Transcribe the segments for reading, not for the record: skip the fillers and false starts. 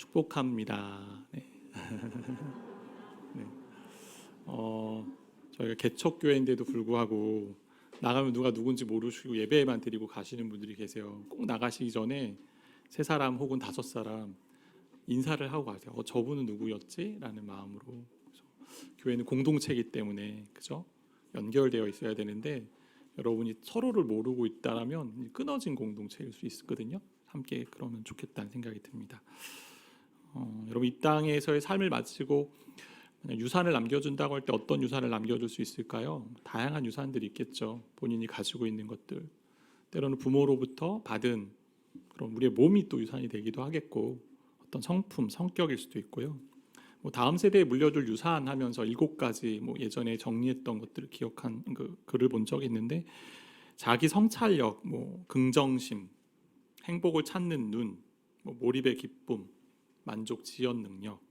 축복합니다. 네. 네. 저희가 개척교회인데도 불구하고 나가면 누가 누군지 모르시고 예배만 드리고 가시는 분들이 계세요. 꼭 나가시기 전에 3사람 혹은 5사람 인사를 하고 가세요. 저분은 누구였지? 라는 마음으로. 그래서 교회는 공동체이기 때문에 그죠? 연결되어 있어야 되는데 여러분이 서로를 모르고 있다면 끊어진 공동체일 수 있거든요. 함께 그러면 좋겠다는 생각이 듭니다. 여러분 이 땅에서의 삶을 마치고 유산을 남겨준다고 할 때 어떤 유산을 남겨줄 수 있을까요? 다양한 유산들이 있겠죠. 본인이 가지고 있는 것들, 때로는 부모로부터 받은 그런 우리의 몸이 또 유산이 되기도 하겠고, 어떤 성품, 성격일 수도 있고요. 다음 세대에 물려줄 유산 하면서 7가지 예전에 정리했던 것들을 기억한 글을 본 적이 있는데, 자기 성찰력, 긍정심, 행복을 찾는 눈, 몰입의 기쁨, 만족 지연 능력,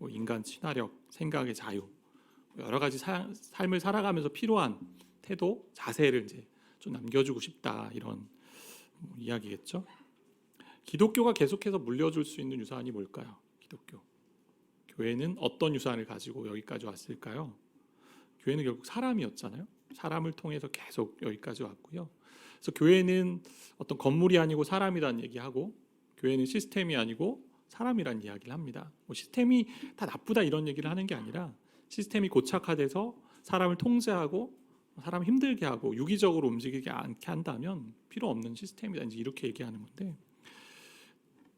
인간 친화력, 생각의 자유, 여러 가지 삶을 살아가면서 필요한 태도, 자세를 이제 좀 남겨주고 싶다, 이런 이야기겠죠. 기독교가 계속해서 물려줄 수 있는 유산이 뭘까요? 기독교. 교회는 어떤 유산을 가지고 여기까지 왔을까요? 교회는 결국 사람이었잖아요. 사람을 통해서 계속 여기까지 왔고요. 그래서 교회는 어떤 건물이 아니고 사람이라는 얘기하고, 교회는 시스템이 아니고 사람이란 이야기를 합니다. 시스템이 다 나쁘다 이런 얘기를 하는 게 아니라, 시스템이 고착화돼서 사람을 통제하고 사람 힘들게 하고 유기적으로 움직이지 않게 한다면 필요 없는 시스템이다, 이렇게 얘기하는 건데,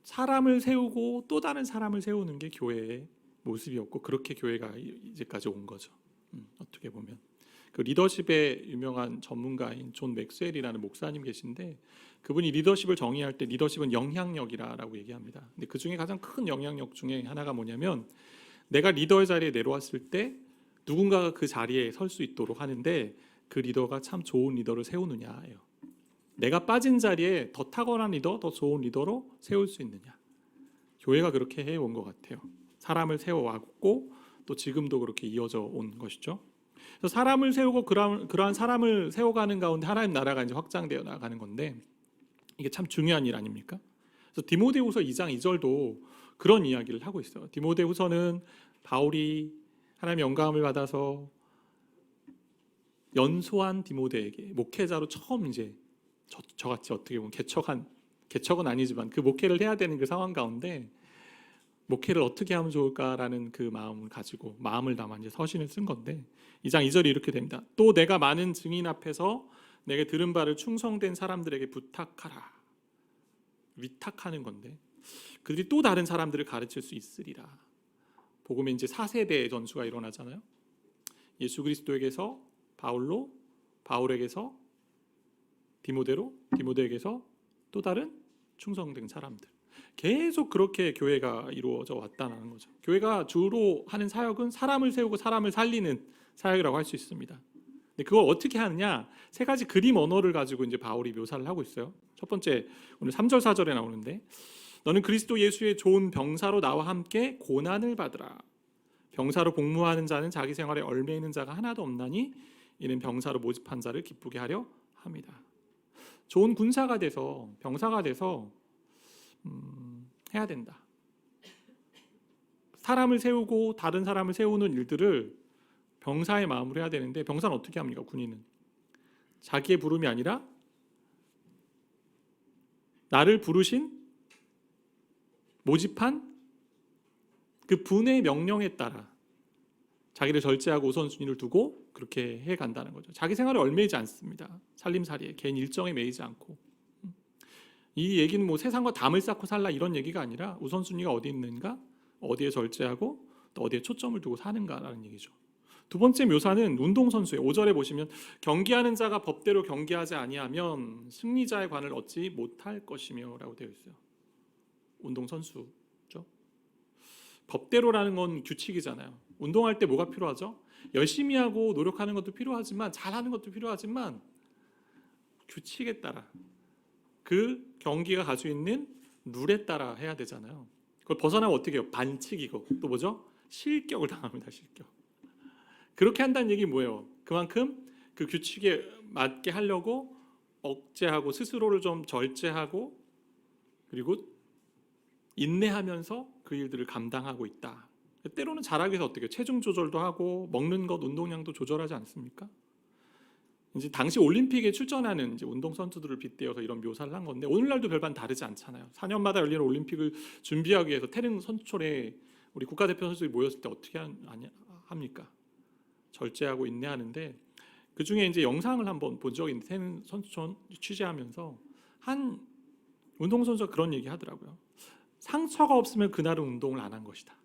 사람을 세우고 또 다른 사람을 세우는 게 교회의 모습이었고, 그렇게 교회가 이제까지 온 거죠. 어떻게 보면 그 리더십의 유명한 전문가인 존 맥스웰이라는 목사님 계신데, 그분이 리더십을 정의할 때 리더십은 영향력이라고 얘기합니다. 근데 그 중에 가장 큰 영향력 중에 하나가 뭐냐면, 내가 리더의 자리에 내려왔을 때 누군가가 그 자리에 설 수 있도록 하는데 그 리더가 참 좋은 리더를 세우느냐예요. 내가 빠진 자리에 더 탁월한 리더, 더 좋은 리더로 세울 수 있느냐. 교회가 그렇게 해온 것 같아요. 사람을 세워왔고 또 지금도 그렇게 이어져 온 것이죠. 그래서 사람을 세우고 그러한 사람을 세워가는 가운데 하나님 나라가 이제 확장되어 나가는 건데, 이게 참 중요한 일 아닙니까? 그래서 디모데후서 2장 2절도 그런 이야기를 하고 있어요. 디모데후서는 바울이 하나님의 영감을 받아서 연소한 디모데에게 목회자로 처음 이제 저같이 어떻게 보면 개척은 아니지만 그 목회를 해야 되는 그 상황 가운데 목회를 어떻게 하면 좋을까라는 그 마음을 가지고 마음을 담아 이제 서신을 쓴 건데, 2장 2절이 이렇게 됩니다. 또 내가 많은 증인 앞에서 내게 들은 바를 충성된 사람들에게 부탁하라. 위탁하는 건데, 그들이 또 다른 사람들을 가르칠 수 있으리라. 복음의 이제 4세대 전수가 일어나잖아요. 예수 그리스도에게서 바울로, 바울에게서 디모데로, 디모데에게서 또 다른 충성된 사람들. 계속 그렇게 교회가 이루어져 왔다는 거죠. 교회가 주로 하는 사역은 사람을 세우고 사람을 살리는 사역이라고 할 수 있습니다. 근데 그걸 어떻게 하느냐? 3가지 그림 언어를 가지고 이제 바울이 묘사를 하고 있어요. 첫 번째, 오늘 3절 4절에 나오는데, 너는 그리스도 예수의 좋은 병사로 나와 함께 고난을 받으라. 병사로 복무하는 자는 자기 생활에 얽매이는 자가 하나도 없나니 이는 병사로 모집한 자를 기쁘게 하려 합니다. 좋은 군사가 돼서, 병사가 돼서 해야 된다. 사람을 세우고 다른 사람을 세우는 일들을 병사의 마음으로 해야 되는데, 병사는 어떻게 합니까? 군인은 자기의 부름이 아니라 나를 부르신, 모집한 그 분의 명령에 따라 자기를 절제하고 우선순위를 두고 그렇게 해간다는 거죠. 자기 생활에 얽매이지 않습니다. 살림살이에 개인 일정에 매이지 않고. 이 얘기는 세상과 담을 쌓고 살라 이런 얘기가 아니라, 우선순위가 어디 있는가, 어디에 절제하고 또 어디에 초점을 두고 사는가라는 얘기죠. 두 번째 묘사는 운동선수예요. 5절에 보시면, 경기하는 자가 법대로 경기하지 아니하면 승리자의 관을 얻지 못할 것이며 라고 되어 있어요. 운동선수죠. 법대로라는 건 규칙이잖아요. 운동할 때 뭐가 필요하죠? 열심히 하고 노력하는 것도 필요하지만, 잘하는 것도 필요하지만, 규칙에 따라, 그 경기가 가지고 있는 룰에 따라 해야 되잖아요. 그걸 벗어나면 어떻게 해요? 반칙이고 또 뭐죠? 실격을 당합니다. 실격. 그렇게 한다는 얘기 뭐예요? 그만큼 그 규칙에 맞게 하려고 억제하고 스스로를 좀 절제하고, 그리고 인내하면서 그 일들을 감당하고 있다. 때로는 잘하기 위해서 어떻게 체중 조절도 하고 먹는 것 운동량도 조절하지 않습니까? 이제 당시 올림픽에 출전하는 이제 운동 선수들을 빗대어서 이런 묘사를 한 건데 오늘날도 별반 다르지 않잖아요. 4년마다 열리는 올림픽을 준비하기 위해서 태릉 선수촌에 우리 국가대표 선수들이 모였을 때 어떻게 합니까? 절제하고 인내하는데 그 중에 이제 영상을 한번 본 적이 있는데 태릉 선수촌 취재하면서 한 운동 선수가 그런 얘기 하더라고요. 상처가 없으면 그날은 운동을 안 한 것이다.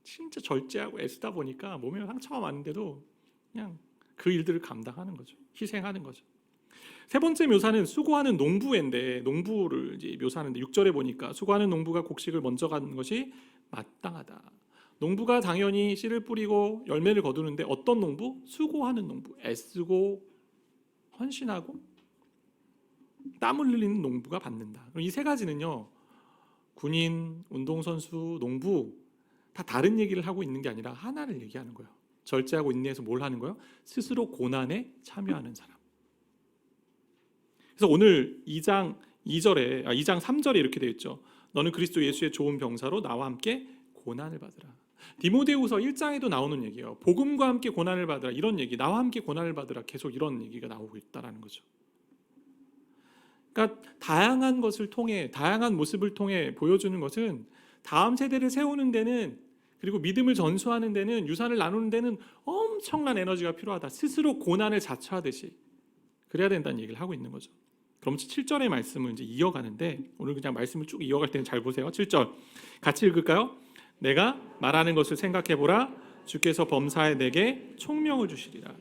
진짜 절제하고 애쓰다 보니까 몸에 상처가 많은데도 그냥 그 일들을 감당하는 거죠. 희생하는 거죠. 세 번째 묘사는 수고하는 농부인데 농부를 이제 묘사하는데 6절에 보니까 수고하는 농부가 곡식을 먼저 가는 것이 마땅하다. 농부가 당연히 씨를 뿌리고 열매를 거두는데 어떤 농부? 수고하는 농부. 애쓰고 헌신하고 땀을 흘리는 농부가 받는다. 이 세 가지는요. 군인, 운동선수, 농부 다 다른 얘기를 하고 있는 게 아니라 하나를 얘기하는 거예요. 절제하고 인내해서 뭘 하는 거예요? 스스로 고난에 참여하는 사람. 그래서 오늘 2장 3절에 이렇게 되어 있죠. 너는 그리스도 예수의 좋은 병사로 나와 함께 고난을 받으라. 디모데후서 1장에도 나오는 얘기예요. 복음과 함께 고난을 받으라. 이런 얘기. 나와 함께 고난을 받으라. 계속 이런 얘기가 나오고 있다라는 거죠. 그러니까 다양한 것을 통해 다양한 모습을 통해 보여주는 것은 다음 세대를 세우는 데는 그리고 믿음을 전수하는 데는 유산을 나누는 데는 엄청난 에너지가 필요하다. 스스로 고난을 자처하듯이 그래야 된다는 얘기를 하고 있는 거죠. 그럼 7절의 말씀을 이제 이어가는데 오늘 그냥 말씀을 쭉 이어갈 때는 잘 보세요. 7절 같이 읽을까요? 내가 말하는 것을 생각해 보라. 주께서 범사에 내게 총명을 주시리라.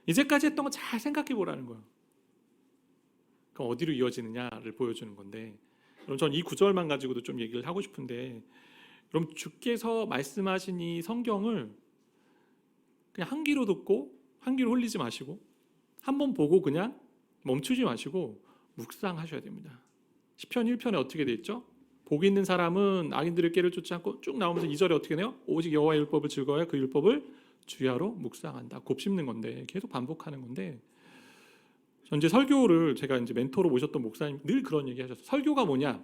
이제까지 했던 거 잘 생각해 보라는 거예요. 그럼 어디로 이어지느냐를 보여주는 건데 그럼 전 이 구절만 가지고도 좀 얘기를 하고 싶은데 그럼 주께서 말씀하신 이 성경을 그냥 한 귀로 듣고 한 귀로 흘리지 마시고 한번 보고 그냥 멈추지 마시고 묵상하셔야 됩니다. 시편 1편에 어떻게 돼 있죠? 복 있는 사람은 악인들의 꾀를 쫓지 않고 쭉 나오면서 2절에 어떻게 해요? 오직 여호와의 율법을 즐거워해 그 율법을 주야로 묵상한다. 곱씹는 건데 계속 반복하는 건데 전 이제 설교를 제가 이제 멘토로 모셨던 목사님 늘 그런 얘기 하셨어요. 설교가 뭐냐?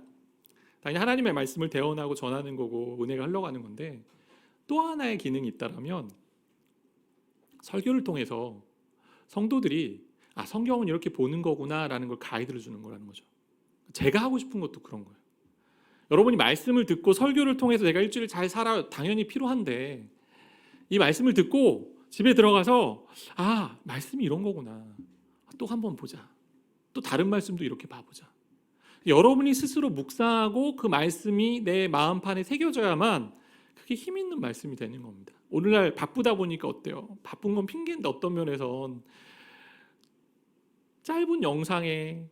당연히 하나님의 말씀을 대언하고 전하는 거고 은혜가 흘러가는 건데 또 하나의 기능이 있다면 설교를 통해서 성도들이 성경은 이렇게 보는 거구나라는 걸 가이드를 주는 거라는 거죠. 제가 하고 싶은 것도 그런 거예요. 여러분이 말씀을 듣고 설교를 통해서 내가 일주일 잘 살아 당연히 필요한데 이 말씀을 듣고 집에 들어가서 말씀이 이런 거구나. 또 한번 보자. 또 다른 말씀도 이렇게 봐보자. 여러분이 스스로 묵상하고 그 말씀이 내 마음판에 새겨져야만 그게 힘 있는 말씀이 되는 겁니다. 오늘날 바쁘다 보니까 어때요? 바쁜 건 핑계인데 어떤 면에선 짧은 영상에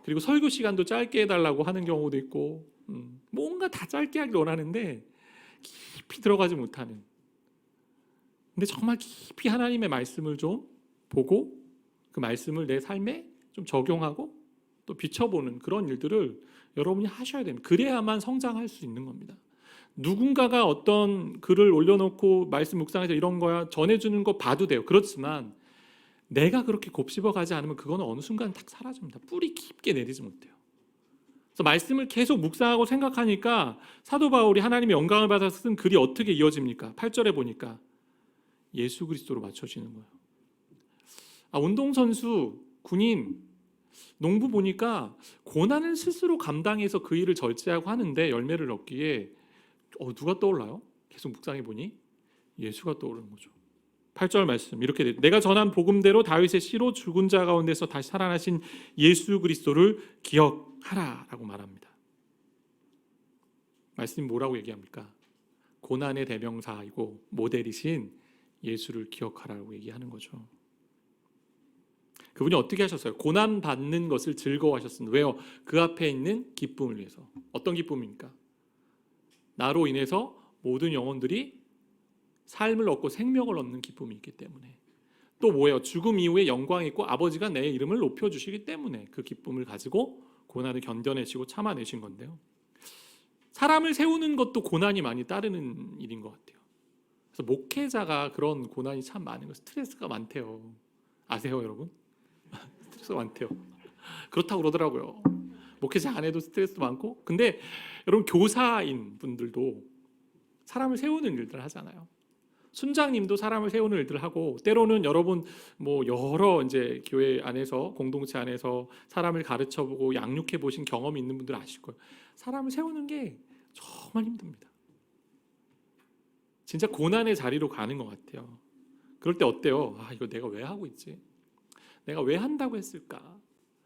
그리고 설교 시간도 짧게 해달라고 하는 경우도 있고 뭔가 다 짧게 하길 원하는데 깊이 들어가지 못하는 근데 정말 깊이 하나님의 말씀을 좀 보고 그 말씀을 내 삶에 좀 적용하고 또 비춰보는 그런 일들을 여러분이 하셔야 됩니다. 그래야만 성장할 수 있는 겁니다. 누군가가 어떤 글을 올려놓고 말씀 묵상해서 이런 거야 전해주는 거 봐도 돼요. 그렇지만 내가 그렇게 곱씹어가지 않으면 그거는 어느 순간 딱 사라집니다. 뿌리 깊게 내리지 못해요. 그래서 말씀을 계속 묵상하고 생각하니까 사도 바울이 하나님의 영광을 받아서 쓴 글이 어떻게 이어집니까? 8절에 보니까 예수 그리스도로 맞춰지는 거예요. 운동선수, 군인, 농부 보니까 고난을 스스로 감당해서 그 일을 절제하고 하는데 열매를 얻기에 누가 떠올라요? 계속 묵상해 보니 예수가 떠오르는 거죠. 8절 말씀 이렇게 돼. 내가 전한 복음대로 다윗의 씨로 죽은 자 가운데서 다시 살아나신 예수 그리스도를 기억하라라고 말합니다. 말씀이 뭐라고 얘기합니까? 고난의 대명사이고 모델이신 예수를 기억하라고 얘기하는 거죠. 그분이 어떻게 하셨어요? 고난 받는 것을 즐거워하셨습니다. 왜요? 그 앞에 있는 기쁨을 위해서. 어떤 기쁨입니까? 나로 인해서 모든 영혼들이 삶을 얻고 생명을 얻는 기쁨이 있기 때문에. 또 뭐예요? 죽음 이후에 영광이 있고 아버지가 내 이름을 높여주시기 때문에 그 기쁨을 가지고 고난을 견뎌내시고 참아내신 건데요. 사람을 세우는 것도 고난이 많이 따르는 일인 것 같아요. 그래서 목회자가 그런 고난이 참 많은 거, 스트레스가 많대요. 아세요, 여러분? 스트레스가 많대요. 그렇다고 그러더라고요. 목회자 안 해도 스트레스도 많고. 근데 여러분 교사인 분들도 사람을 세우는 일들을 하잖아요. 순장님도 사람을 세우는 일들을 하고, 때로는 여러분 뭐 여러 이제 교회 안에서 공동체 안에서 사람을 가르쳐 보고 양육해 보신 경험이 있는 분들 아실 거예요. 사람을 세우는 게 정말 힘듭니다. 진짜 고난의 자리로 가는 것 같아요. 그럴 때 어때요? 아, 이거 내가 왜 하고 있지? 내가 왜 한다고 했을까?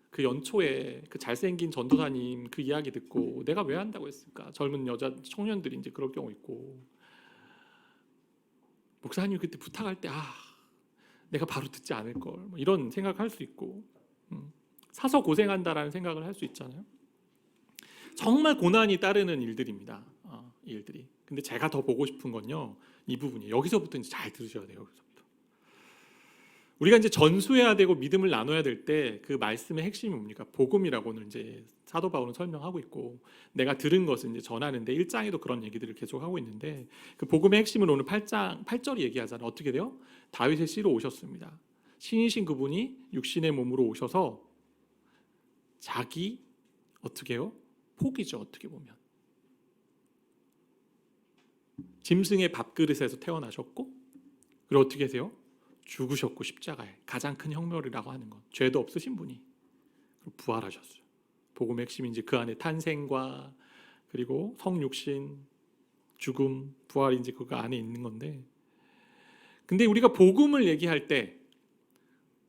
그 연초에 그 잘생긴 전도사님 그 이야기 듣고 내가 왜 한다고 했을까? 젊은 여자 청년들이 이제 그럴 경우 있고, 목사님 그때 부탁할 때 내가 바로 듣지 않을 걸, 뭐 이런 생각할 수 있고, 사서 고생한다라는 생각을 할 수 있잖아요. 정말 고난이 따르는 일들입니다. 이 일들이. 근데 제가 더 보고 싶은 건요, 이 부분이에요. 여기서부터 이제 잘 들으셔야 돼요. 여기서부터. 우리가 이제 전수해야 되고 믿음을 나눠야 될 때 그 말씀의 핵심이 뭡니까? 복음이라고 오늘 이제 사도 바울은 설명하고 있고, 내가 들은 것을 이제 전하는데 1장에도 그런 얘기들을 계속 하고 있는데, 그 복음의 핵심을 오늘 8절이 얘기하잖아요. 어떻게 돼요? 다윗의 씨로 오셨습니다. 신이신 그분이 육신의 몸으로 오셔서 자기 어떻게 해요? 포기죠. 어떻게 보면 짐승의 밥그릇에서 태어나셨고, 그리고 어떻게 하세요? 죽으셨고, 십자가에 가장 큰 혁명이라고 하는 것, 죄도 없으신 분이 부활하셨어요. 복음의 핵심이 이제 그 안에 탄생과 그리고 성육신, 죽음, 부활이 이제 그 안에 있는 건데, 근데 우리가 복음을 얘기할 때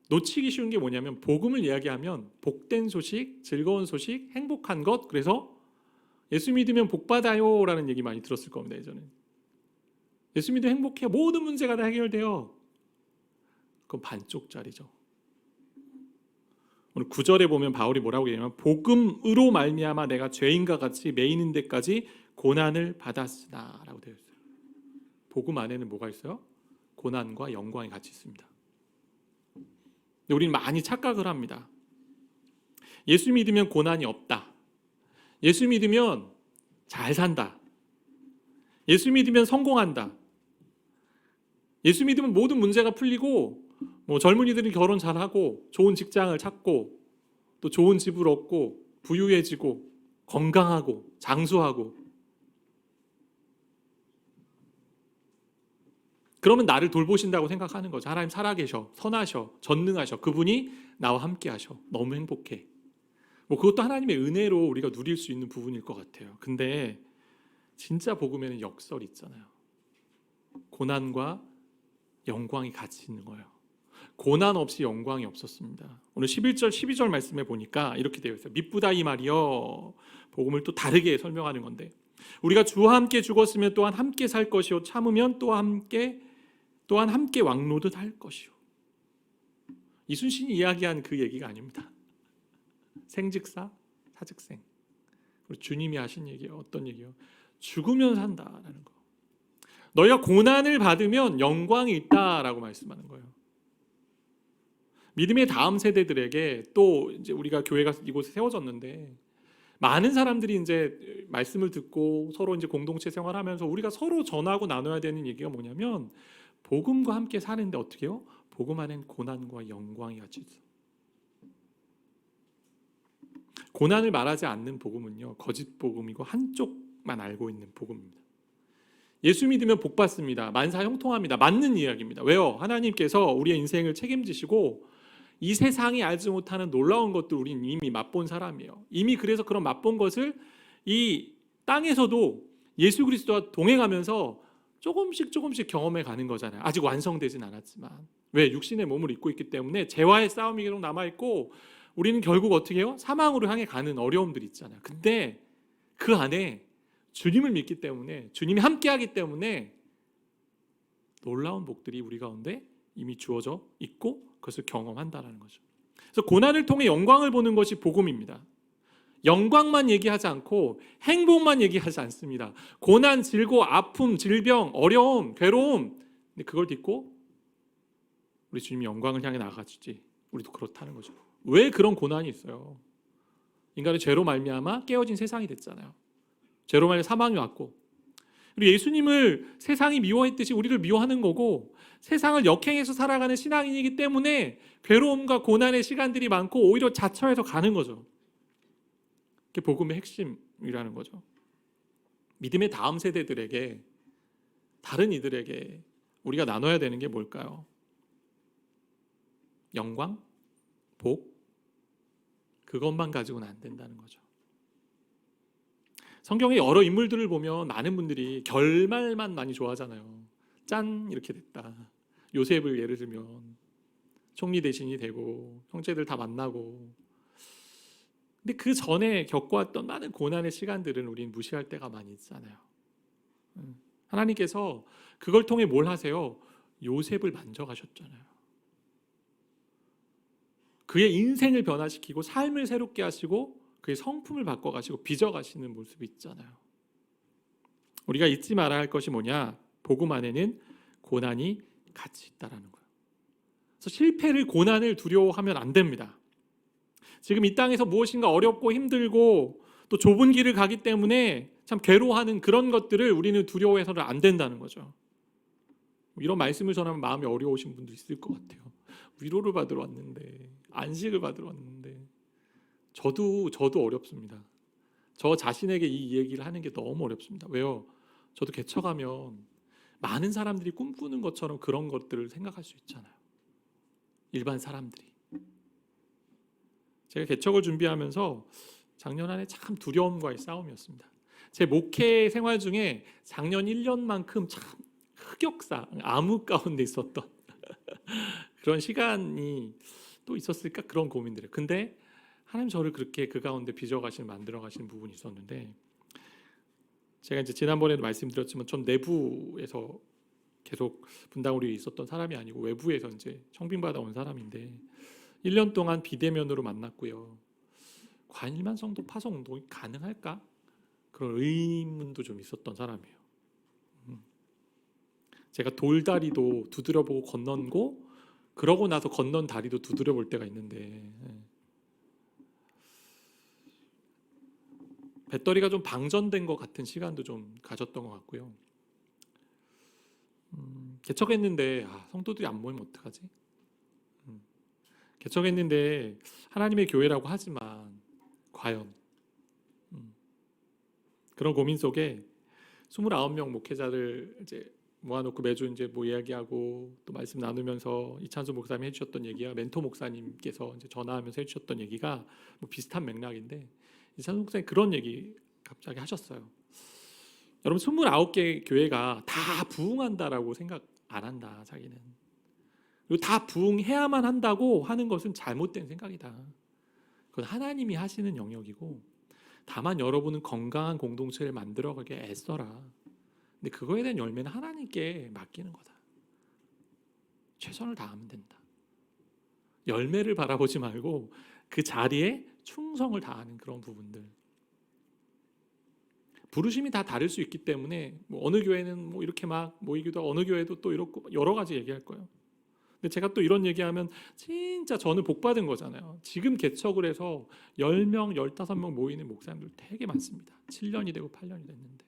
놓치기 쉬운 게 뭐냐면, 복음을 이야기하면 복된 소식, 즐거운 소식, 행복한 것, 그래서 예수 믿으면 복 받아요 라는 얘기 많이 들었을 겁니다. 예전에 예수 믿으면 행복해요, 모든 문제가 다 해결돼요. 그건 반쪽짜리죠. 오늘 9절에 보면 바울이 뭐라고 얘기하냐면, 복음으로 말미암아 내가 죄인과 같이 매이는 데까지 고난을 받았으나 라고 되어 있어요. 복음 안에는 뭐가 있어요? 고난과 영광이 같이 있습니다. 근데 우리는 많이 착각을 합니다. 예수 믿으면 고난이 없다, 예수 믿으면 잘 산다, 예수 믿으면 성공한다, 예수 믿으면 모든 문제가 풀리고, 뭐 젊은이들이 결혼 잘하고 좋은 직장을 찾고 또 좋은 집을 얻고 부유해지고 건강하고 장수하고, 그러면 나를 돌보신다고 생각하는 거죠. 하나님 살아계셔, 선하셔, 전능하셔, 그분이 나와 함께 하셔, 너무 행복해. 뭐 그것도 하나님의 은혜로 우리가 누릴 수 있는 부분일 것 같아요. 근데 진짜 복음에는 역설이 있잖아요. 고난과 영광이 같이 있는 거예요. 고난 없이 영광이 없었습니다. 오늘 11절 12절 말씀에 보니까 이렇게 되어 있어요. 미쁘다 이 말이요. 복음을 또 다르게 설명하는 건데, 우리가 주와 함께 죽었으면 또한 함께 살 것이요, 참으면 또한 함께 왕노릇 할 것이요. 이순신이 이야기한 그 얘기가 아닙니다. 생즉사 사즉생. 우리 주님이 하신 얘기예요. 어떤 얘기요? 죽으면 산다라는 거. 너희가 고난을 받으면 영광이 있다라고 말씀하는 거예요. 믿음의 다음 세대들에게, 또 이제 우리가 교회가 이곳에 세워졌는데 많은 사람들이 이제 말씀을 듣고 서로 이제 공동체 생활하면서 우리가 서로 전하고 나눠야 되는 얘기가 뭐냐면, 복음과 함께 사는데 어떻게 해요? 복음 안엔 고난과 영광이 같이 있어. 고난을 말하지 않는 복음은요, 거짓 복음이고 한쪽만 알고 있는 복음입니다. 예수 믿으면 복 받습니다. 만사 형통합니다. 맞는 이야기입니다. 왜요? 하나님께서 우리의 인생을 책임지시고 이 세상이 알지 못하는 놀라운 것들 우리는 이미 맛본 사람이에요. 이미 그래서 그런 맛본 것을 이 땅에서도 예수 그리스도와 동행하면서 조금씩 경험해 가는 거잖아요. 아직 완성되진 않았지만. 왜? 육신의 몸을 입고 있기 때문에 죄와의 싸움이 계속 남아있고, 우리는 결국 어떻게 해요? 사망으로 향해 가는 어려움들이 있잖아요. 근데 그 안에 주님을 믿기 때문에, 주님이 함께하기 때문에 놀라운 복들이 우리 가운데 이미 주어져 있고 그것을 경험한다는 거죠. 그래서 고난을 통해 영광을 보는 것이 복음입니다. 영광만 얘기하지 않고 행복만 얘기하지 않습니다. 고난, 질고, 아픔, 질병, 어려움, 괴로움, 근데 그걸 딛고 우리 주님이 영광을 향해 나아가시지, 우리도 그렇다는 거죠. 왜 그런 고난이 있어요? 인간의 죄로 말미암아 깨어진 세상이 됐잖아요. 죄로 말미암아 사망이 왔고, 그리고 예수님을 세상이 미워했듯이 우리를 미워하는 거고, 세상을 역행해서 살아가는 신앙인이기 때문에 괴로움과 고난의 시간들이 많고 오히려 자처해서 가는 거죠. 그게 복음의 핵심이라는 거죠. 믿음의 다음 세대들에게, 다른 이들에게 우리가 나눠야 되는 게 뭘까요? 영광? 복? 그것만 가지고는 안 된다는 거죠. 성경의 여러 인물들을 보면 많은 분들이 결말만 많이 좋아하잖아요. 짠, 이렇게 됐다. 요셉을 예를 들면 총리 대신이 되고 형제들 다 만나고, 근데 그 전에 겪어왔던 많은 고난의 시간들은 우리는 무시할 때가 많이 있잖아요. 하나님께서 그걸 통해 뭘 하세요? 요셉을 만져가셨잖아요. 그의 인생을 변화시키고 삶을 새롭게 하시고 그의 성품을 바꿔가시고 빚어가시는 모습이 있잖아요. 우리가 잊지 말아야 할 것이 뭐냐? 복음 안에는 고난이 같이 있다라는 거예요. 그래서 실패를, 고난을 두려워하면 안 됩니다. 지금 이 땅에서 무엇인가 어렵고 힘들고 또 좁은 길을 가기 때문에 참 괴로워하는 그런 것들을 우리는 두려워해서는 안 된다는 거죠. 이런 말씀을 전하면 마음이 어려우신 분도 있을 것 같아요. 위로를 받으러 왔는데, 안식을 받으러 왔는데. 저도 어렵습니다. 저 자신에게 이 얘기를 하는 게 너무 어렵습니다. 왜요? 저도 개척하면 많은 사람들이 꿈꾸는 것처럼 그런 것들을 생각할 수 있잖아요. 일반 사람들이. 제가 개척을 준비하면서 작년 한 해 참 두려움과의 싸움이었습니다. 제 목회 생활 중에 작년 1년만큼 참 흑역사, 암흑 가운데 있었던 그런 시간이 또 있었을까, 그런 고민들을. 근데 하나님 저를 그렇게 그 가운데 빚어가시는, 만들어가시는 부분이 있었는데, 제가 이제 지난번에도 말씀드렸지만 전 내부에서 계속 분당우리에 있었던 사람이 아니고 외부에서 이제 청빙받아 온 사람인데 1년 동안 비대면으로 만났고요. 과연 1만 성도 파송 운동이 가능할까? 그런 의문도 좀 있었던 사람이에요. 제가 돌다리도 두드려보고 건넌고, 그러고 나서 건넌 다리도 두드려볼 때가 있는데, 배터리가 좀 방전된 것 같은 시간도 좀 가졌던 것 같고요. 개척했는데 성도들이 안 모이면 어떡하지? 개척했는데 하나님의 교회라고 하지만 과연, 그런 고민 속에 29명 목회자를 이제 모아놓고 매주 이제 뭐 이야기하고 또 말씀 나누면서 이찬수 목사님이 해주셨던 얘기와 멘토 목사님께서 이제 전화하면서 해주셨던 얘기가 뭐 비슷한 맥락인데, 이찬수 목사님 그런 얘기 갑자기 하셨어요. 여러분, 29개 교회가 다 부흥한다라고 생각 안 한다, 자기는. 그리고 다 부흥해야만 한다고 하는 것은 잘못된 생각이다. 그건 하나님이 하시는 영역이고, 다만 여러분은 건강한 공동체를 만들어가게 애써라. 근데 그거에 대한 열매는 하나님께 맡기는 거다. 최선을 다하면 된다. 열매를 바라보지 말고 그 자리에 충성을 다하는 그런 부분들. 부르심이 다 다를 수 있기 때문에 뭐 어느 교회는 뭐 이렇게 막 모이기도 하고 어느 교회도 또 이렇고 여러 가지 얘기할 거예요. 근데 제가 또 이런 얘기하면 진짜 저는 복 받은 거잖아요. 지금 개척을 해서 10명, 15명 모이는 목사님들 되게 많습니다. 7년이 되고 8년이 됐는데.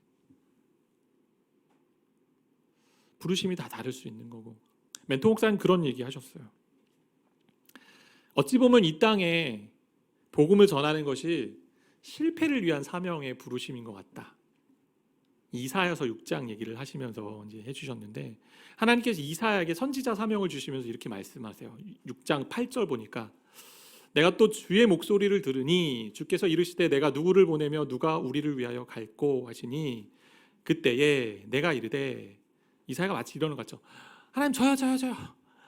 부르심이 다 다를 수 있는 거고. 멘토 목사님 그런 얘기 하셨어요. 어찌 보면 이 땅에 복음을 전하는 것이 실패를 위한 사명의 부르심인 것 같다. 이사야서 6장 얘기를 하시면서 이제 해주셨는데, 하나님께서 이사야에게 선지자 사명을 주시면서 이렇게 말씀하세요. 6장 8절 보니까, 내가 또 주의 목소리를 들으니 주께서 이르시되 내가 누구를 보내며 누가 우리를 위하여 갈꼬 하시니, 그때에 내가 이르되, 이사야가 마치 이러는 것 같죠. 하나님, 저요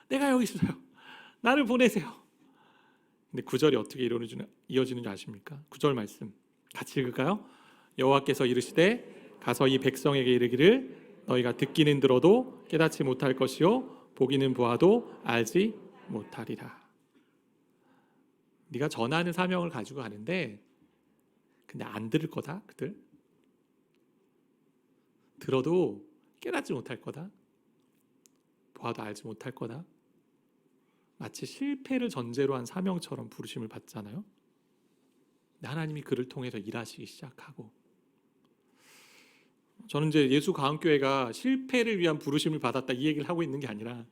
내가 여기 있어요. 나를 보내세요. 근데 9절이 어떻게 이어지는지 아십니까? 9절 말씀 같이 읽을까요? 여호와께서 이르시되 가서 이 백성에게 이르기를 너희가 듣기는 들어도 깨닫지 못할 것이요 보기는 보아도 알지 못하리라. 네가 전하는 사명을 가지고 가는데 근데 안 들을 거다. 그들 들어도 깨닫지 못할 거다. 보아도 알지 못할 거다. 마치 실패를 전제로 한 사명처럼 부르심을 받잖아요. 근데 하나님이 그를 통해서 일하시기 시작하고, 저는 이제 예수가암교회가 실패를 위한 부르심을 받았다 이 얘기를 하고 있는 게 아니라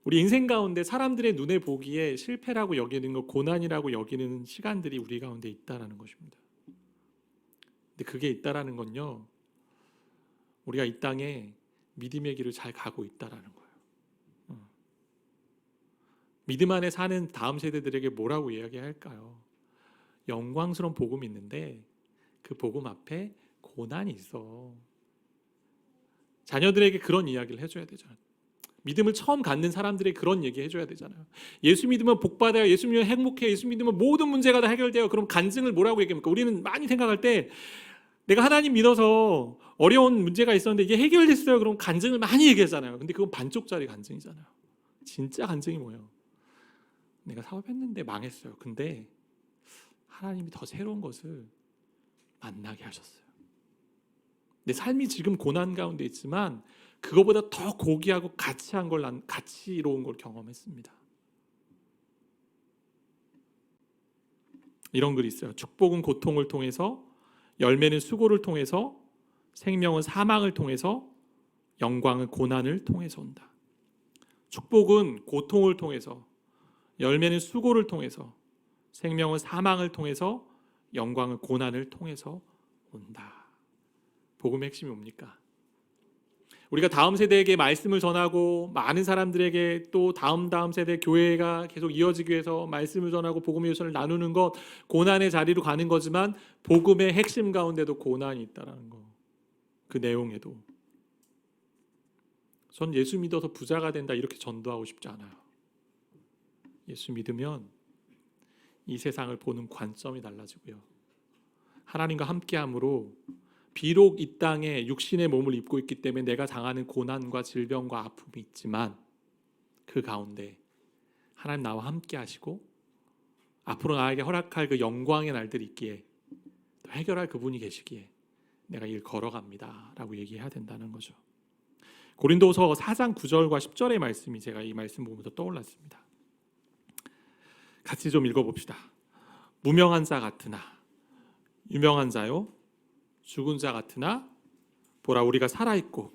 우리 인생 가운데 사람들의 눈에 보기에 실패라고 여기는 것, 고난이라고 여기는 시간들이 우리 가운데 있다라는 것입니다. 근데 그게 있다라는 건요, 우리가 이 땅에 믿음의 길을 잘 가고 있다라는 거예요. 믿음 안에 사는 다음 세대들에게 뭐라고 이야기할까요? 영광스러운 복음이 있는데 그 복음 앞에 고난이 있어. 자녀들에게 그런 이야기를 해줘야 되잖아요. 믿음을 처음 갖는 사람들에게 그런 얘기 해줘야 되잖아요. 예수 믿으면 복받아요. 예수 믿으면 행복해요. 예수 믿으면 모든 문제가 다 해결돼요. 그럼 간증을 뭐라고 얘기합니까? 우리는 많이 생각할 때 내가 하나님 믿어서 어려운 문제가 있었는데 이게 해결됐어요. 그럼 간증을 많이 얘기하잖아요. 근데 그건 반쪽짜리 간증이잖아요. 진짜 간증이 뭐예요? 내가 사업했는데 망했어요. 근데 하나님이 더 새로운 것을 만나게 하셨어요. 내 삶이 지금 고난 가운데 있지만 그거보다 더 고귀하고 가치로운 걸 경험했습니다. 이런 글이 있어요. 축복은 고통을 통해서, 열매는 수고를 통해서, 생명은 사망을 통해서, 영광은 고난을 통해서 온다. 축복은 고통을 통해서, 열매는 수고를 통해서, 생명은 사망을 통해서, 영광은 고난을 통해서 온다. 복음의 핵심이 뭡니까? 우리가 다음 세대에게 말씀을 전하고 많은 사람들에게 또 다음 세대 교회가 계속 이어지기 위해서 말씀을 전하고 복음의 요소를 나누는 것, 고난의 자리로 가는 거지만 복음의 핵심 가운데도 고난이 있다는 거, 그 내용에도. 전 예수 믿어서 부자가 된다 이렇게 전도하고 싶지 않아요. 예수 믿으면 이 세상을 보는 관점이 달라지고요, 하나님과 함께함으로 비록 이 땅에 육신의 몸을 입고 있기 때문에 내가 당하는 고난과 질병과 아픔이 있지만 그 가운데 하나님 나와 함께 하시고 앞으로 나에게 허락할 그 영광의 날들이 있기에, 또 해결할 그분이 계시기에 내가 일 걸어갑니다 라고 얘기해야 된다는 거죠. 고린도서 4장 9절과 10절의 말씀이 제가 이 말씀 보면서 떠올랐습니다. 같이 좀 읽어봅시다. 무명한 자 같으나 유명한 자요, 죽은 자 같으나 보라 우리가 살아있고,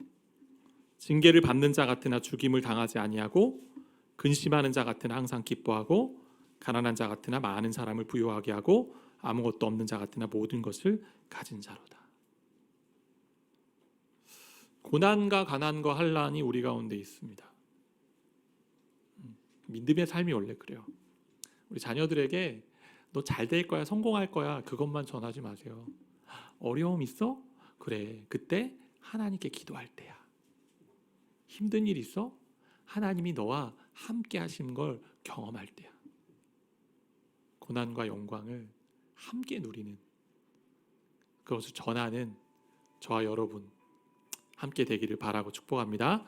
징계를 받는 자 같으나 죽임을 당하지 아니하고, 근심하는 자 같으나 항상 기뻐하고, 가난한 자 같으나 많은 사람을 부유하게 하고, 아무것도 없는 자 같으나 모든 것을 가진 자로다. 고난과 가난과 환난이 우리 가운데 있습니다. 믿음의 삶이 원래 그래요. 우리 자녀들에게 너 잘 될 거야, 성공할 거야, 그것만 전하지 마세요. 어려움 있어? 그래, 그때 하나님께 기도할 때야. 힘든 일 있어? 하나님이 너와 함께 하시는 걸 경험할 때야. 고난과 영광을 함께 누리는, 그것을 전하는 저와 여러분 함께 되기를 바라고 축복합니다.